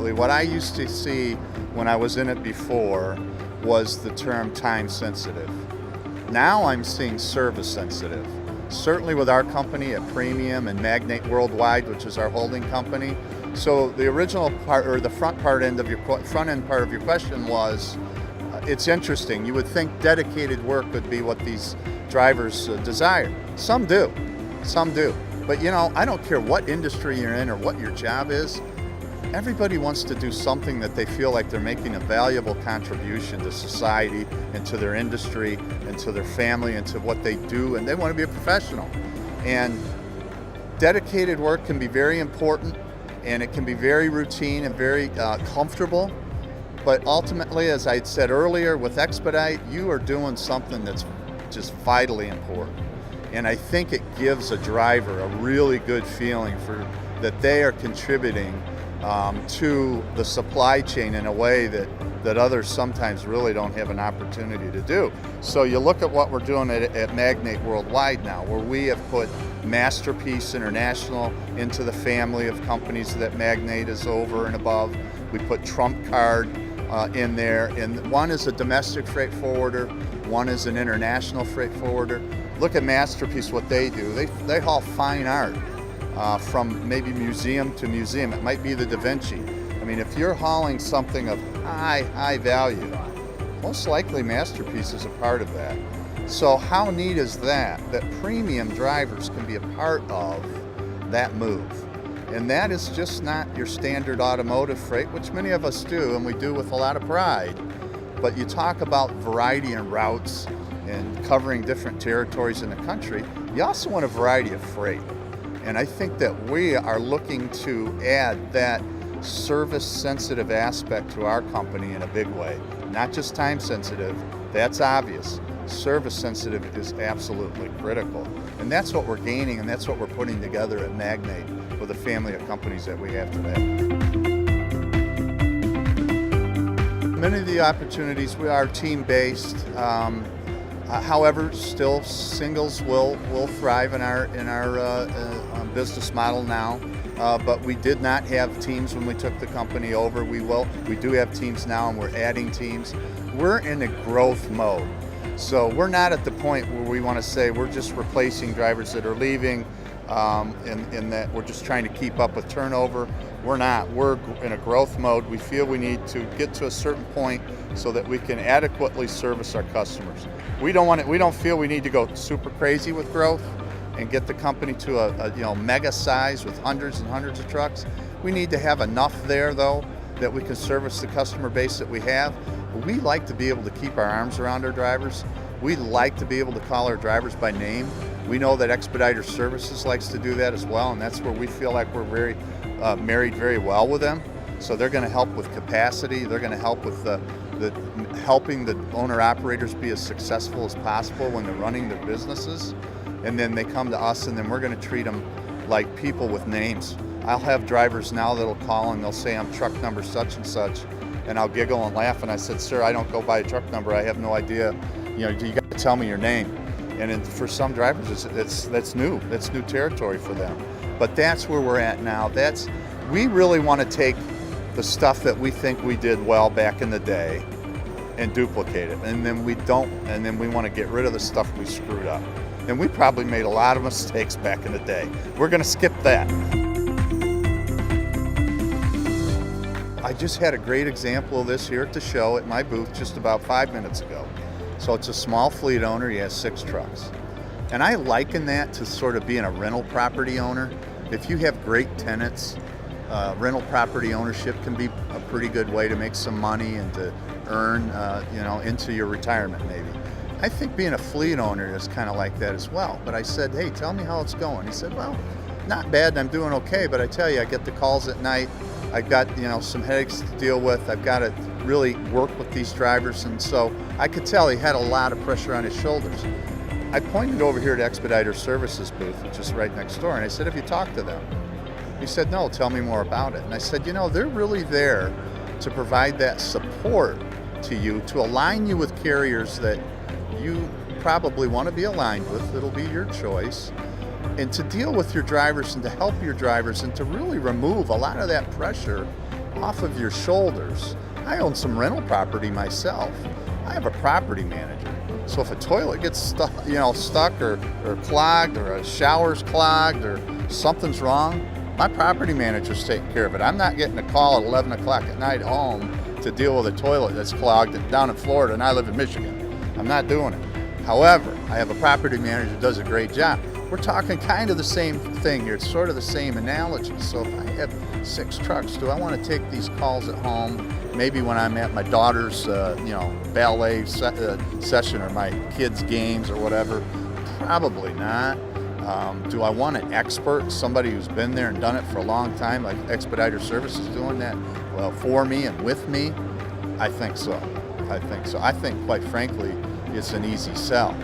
absolutely. What I used to see when I was in it before was the term time sensitive. Now I'm seeing service sensitive. Certainly with our company at Premium and Magnate Worldwide, which is our holding company. So the original part, or the front end of your question was, it's interesting. You would think dedicated work would be what these drivers desire. Some do. But I don't care what industry you're in or what your job is. Everybody wants to do something that they feel like they're making a valuable contribution to society and to their industry and to their family and to what they do, and they want to be a professional. And dedicated work can be very important, and it can be very routine and very comfortable. But ultimately, as I said earlier, with Expedite, you are doing something that's just vitally important. And I think it gives a driver a really good feeling that they are contributing to the supply chain in a way that others sometimes really don't have an opportunity to do. So you look at what we're doing at Magnate Worldwide now, where we have put Masterpiece International into the family of companies that Magnate is over and above. We put Trump Card in there, and one is a domestic freight forwarder, one is an international freight forwarder. Look at Masterpiece, what they do. They haul fine art from maybe museum to museum. It might be the Da Vinci. I mean, if you're hauling something of high value, most likely Masterpiece is a part of that. So how neat is that Premium drivers can be a part of that move? And that is just not your standard automotive freight, which many of us do, and we do with a lot of pride. But you talk about variety and routes and covering different territories in the country, you also want a variety of freight. And I think that we are looking to add that service-sensitive aspect to our company in a big way. Not just time-sensitive, that's obvious. Service-sensitive is absolutely critical. And that's what we're gaining, and that's what we're putting together at Magnate with the family of companies that we have today. Many of the opportunities, we are team-based. However, still singles will thrive in our business model now. But we did not have teams when we took the company over. We do have teams now, and we're adding teams. We're in a growth mode. So we're not at the point where we want to say we're just replacing drivers that are leaving, and that we're just trying to keep up with turnover. We're not. We're in a growth mode. We feel we need to get to a certain point so that we can adequately service our customers. We don't feel we need to go super crazy with growth and get the company to a mega size with hundreds and hundreds of trucks. We need to have enough there, though, that we can service the customer base that we have. We like to be able to keep our arms around our drivers. We like to be able to call our drivers by name. We know that Expediter Services likes to do that as well, and that's where we feel like we're married very well with them. So they're going to help with capacity. They're going to help with helping the owner-operators be as successful as possible when they're running their businesses. And then they come to us, and then we're going to treat them like people with names. I'll have drivers now that'll call and they'll say, I'm truck number such and such, and I'll giggle and laugh, and I said, sir, I don't go by a truck number. I have no idea. You got to tell me your name. And for some drivers, that's new territory for them. But that's where we're at now. We really want to take the stuff that we think we did well back in the day and duplicate it. And then we want to get rid of the stuff we screwed up. And we probably made a lot of mistakes back in the day. We're going to skip that. I just had a great example of this here at the show at my booth just about 5 minutes ago. So it's a small fleet owner, he has 6 trucks. And I liken that to sort of being a rental property owner. If you have great tenants, rental property ownership can be a pretty good way to make some money and to earn into your retirement maybe. I think being a fleet owner is kind of like that as well. But I said, hey, tell me how it's going. He said, well, not bad, I'm doing okay, but I tell you, I get the calls at night. I've got some headaches to deal with. I've got to really work with these drivers. And so I could tell he had a lot of pressure on his shoulders. I pointed over here to Expediter Services booth, which is right next door, and I said, have you talked to them? He said, no, tell me more about it. And I said, they're really there to provide that support to you, to align you with carriers that you probably want to be aligned with. It'll be your choice. And to deal with your drivers and to help your drivers and to really remove a lot of that pressure off of your shoulders. I own some rental property myself. I have a property manager. So if a toilet gets stuck, stuck or clogged, or a shower's clogged, or something's wrong, my property manager's taking care of it. I'm not getting a call at 11 o'clock at night home to deal with a toilet that's clogged down in Florida, and I live in Michigan. I'm not doing it. However, I have a property manager who does a great job. We're talking kind of the same thing here. It's sort of the same analogy. So if I have 6 trucks, do I want to take these calls at home? Maybe when I'm at my daughter's, ballet session or my kids' games or whatever? Probably not. Do I want an expert, somebody who's been there and done it for a long time, like Expediter Services doing that, well, for me and with me? I think so. I think, quite frankly, it's an easy sell.